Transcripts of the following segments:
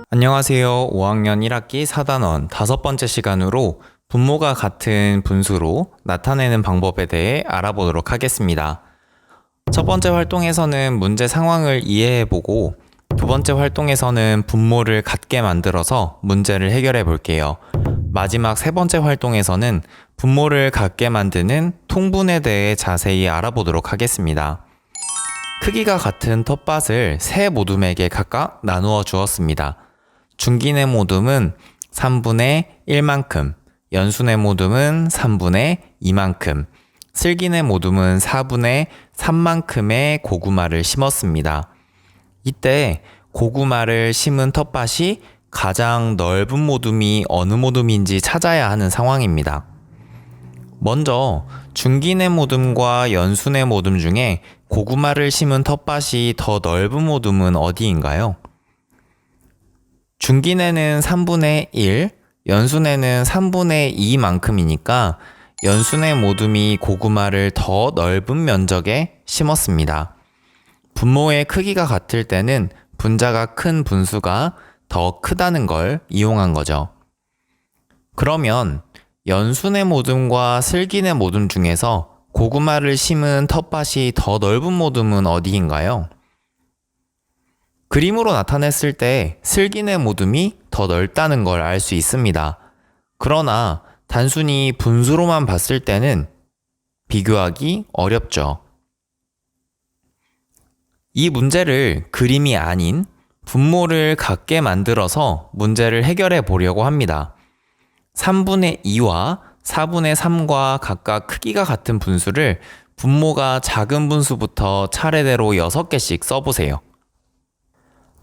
안녕하세요. 5학년 1학기 4단원 5번째 시간으로 분모가 같은 분수로 나타내는 방법에 대해 알아보도록 하겠습니다. 첫 번째 활동에서는 문제 상황을 이해해보고 두 번째 활동에서는 분모를 같게 만들어서 문제를 해결해 볼게요. 마지막 세 번째 활동에서는 분모를 같게 만드는 통분에 대해 자세히 알아보도록 하겠습니다. 크기가 같은 텃밭을 세 모둠에게 각각 나누어 주었습니다. 중기내 모둠은 3분의 1만큼, 연수내 모둠은 3분의 2만큼, 슬기내 모둠은 4분의 3만큼의 고구마를 심었습니다. 이때 고구마를 심은 텃밭이 가장 넓은 모둠이 어느 모둠인지 찾아야 하는 상황입니다. 먼저 중기내 모둠과 연수내 모둠 중에 고구마를 심은 텃밭이 더 넓은 모둠은 어디인가요? 중기내는 3분의 1, 연수내는 3분의 2만큼이니까 연수내 모둠이 고구마를 더 넓은 면적에 심었습니다. 분모의 크기가 같을 때는 분자가 큰 분수가 더 크다는 걸 이용한 거죠. 그러면 연수내 모둠과 슬기내 모둠 중에서 고구마를 심은 텃밭이 더 넓은 모둠은 어디인가요? 그림으로 나타냈을 때 슬기내 모둠이 더 넓다는 걸 알 수 있습니다. 그러나 단순히 분수로만 봤을 때는 비교하기 어렵죠. 이 문제를 그림이 아닌 분모를 같게 만들어서 문제를 해결해 보려고 합니다. 3분의 2와 4분의 3과 각각 크기가 같은 분수를 분모가 작은 분수부터 차례대로 6개씩 써보세요.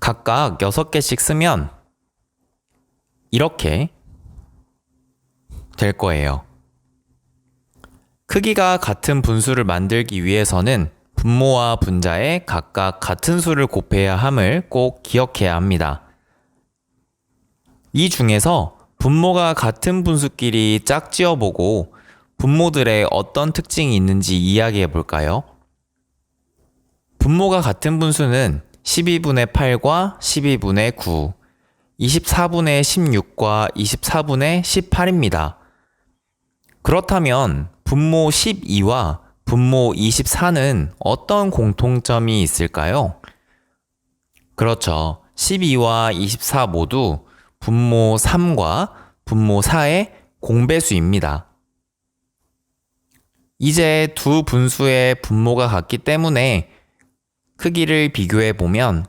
각각 6개씩 쓰면 이렇게 될 거예요. 크기가 같은 분수를 만들기 위해서는 분모와 분자에 각각 같은 수를 곱해야 함을 꼭 기억해야 합니다. 이 중에서 분모가 같은 분수끼리 짝지어보고 분모들의 어떤 특징이 있는지 이야기해 볼까요? 분모가 같은 분수는 12분의 8과 12분의 9, 24분의 16과 24분의 18입니다. 그렇다면 분모 12와 분모 24는 어떤 공통점이 있을까요? 그렇죠. 12와 24 모두 분모 3과 분모 4의 공배수입니다. 이제 두 분수의 분모가 같기 때문에 크기를 비교해 보면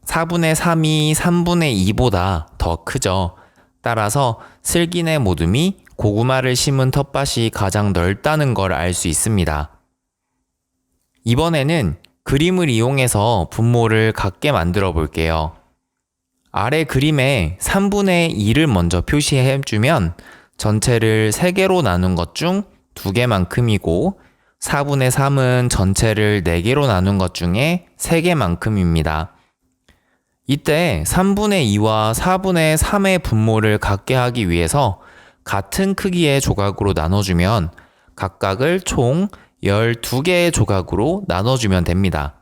4분의 3이 3분의 2보다 더 크죠. 따라서 슬기내 모둠이 고구마를 심은 텃밭이 가장 넓다는 걸 알 수 있습니다. 이번에는 그림을 이용해서 분모를 같게 만들어 볼게요. 아래 그림에 3분의 2를 먼저 표시해 주면 전체를 3개로 나눈 것 중 2개만큼이고 4분의 3은 전체를 4개로 나눈 것 중에 3개만큼입니다. 이때 3분의 2와 4분의 3의 분모를 같게 하기 위해서 같은 크기의 조각으로 나눠주면 각각을 총 12개의 조각으로 나눠주면 됩니다.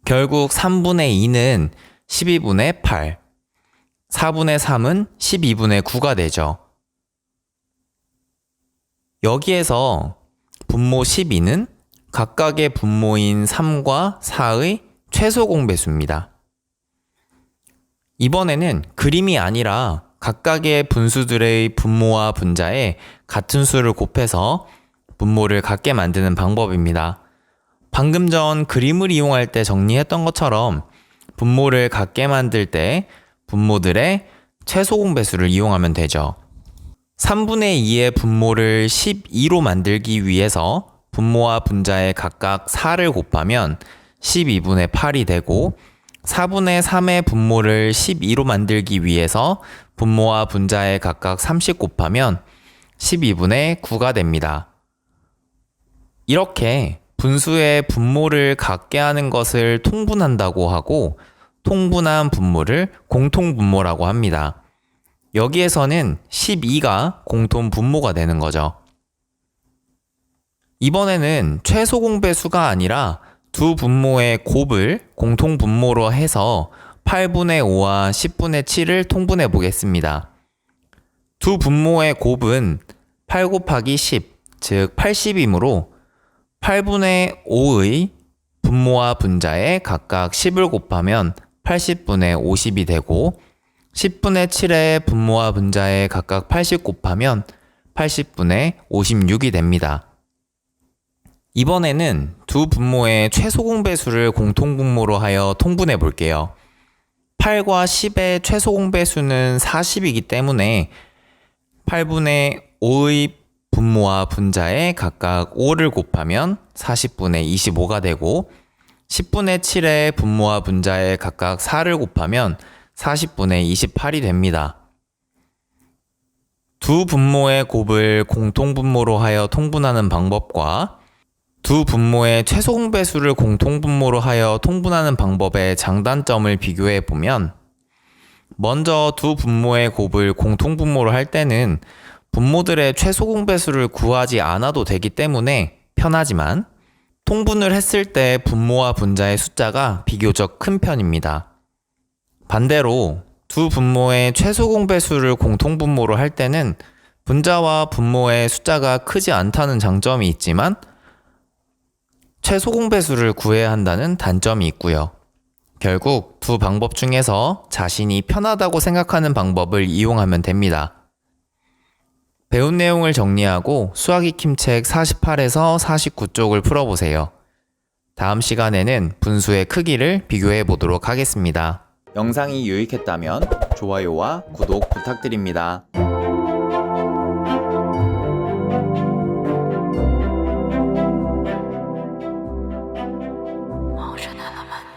결국 3분의 2는 12분의 8, 4분의 3은 12분의 9가 되죠. 여기에서 분모 12는 각각의 분모인 3과 4의 최소 공배수입니다. 이번에는 그림이 아니라 각각의 분수들의 분모와 분자에 같은 수를 곱해서 분모를 같게 만드는 방법입니다. 방금 전 그림을 이용할 때 정리했던 것처럼 분모를 같게 만들 때 분모들의 최소 공배수를 이용하면 되죠. 3분의 2의 분모를 12로 만들기 위해서 분모와 분자에 각각 4를 곱하면 12분의 8이 되고 4분의 3의 분모를 12로 만들기 위해서 분모와 분자에 각각 30 곱하면 12분의 9가 됩니다. 이렇게 분수의 분모를 같게 하는 것을 통분한다고 하고 통분한 분모를 공통분모라고 합니다. 여기에서는 12가 공통분모가 되는 거죠. 이번에는 최소 공배수가 아니라 두 분모의 곱을 공통 분모로 해서 8분의 5와 10분의 7을 통분해 보겠습니다. 두 분모의 곱은 8 곱하기 10, 즉 80이므로 8분의 5의 분모와 분자에 각각 10을 곱하면 80분의 50이 되고 10분의 7의 분모와 분자에 각각 80 곱하면 80분의 56이 됩니다. 이번에는 두 분모의 최소 공배수를 공통 분모로 하여 통분해 볼게요. 8과 10의 최소 공배수는 40이기 때문에 8분의 5의 분모와 분자에 각각 5를 곱하면 40분의 25가 되고 10분의 7의 분모와 분자에 각각 4를 곱하면 40분의 28이 됩니다. 두 분모의 곱을 공통 분모로 하여 통분하는 방법과 두 분모의 최소 공배수를 공통 분모로 하여 통분하는 방법의 장단점을 비교해 보면 먼저 두 분모의 곱을 공통 분모로 할 때는 분모들의 최소 공배수를 구하지 않아도 되기 때문에 편하지만 통분을 했을 때 분모와 분자의 숫자가 비교적 큰 편입니다. 반대로 두 분모의 최소 공배수를 공통 분모로 할 때는 분자와 분모의 숫자가 크지 않다는 장점이 있지만 최소 공배수를 구해야 한다는 단점이 있고요. 결국 두 방법 중에서 자신이 편하다고 생각하는 방법을 이용하면 됩니다. 배운 내용을 정리하고 수학 익힘 책 48에서 49쪽을 풀어보세요. 다음 시간에는 분수의 크기를 비교해 보도록 하겠습니다. 영상이 유익했다면 좋아요와 구독 부탁드립니다. Motion element.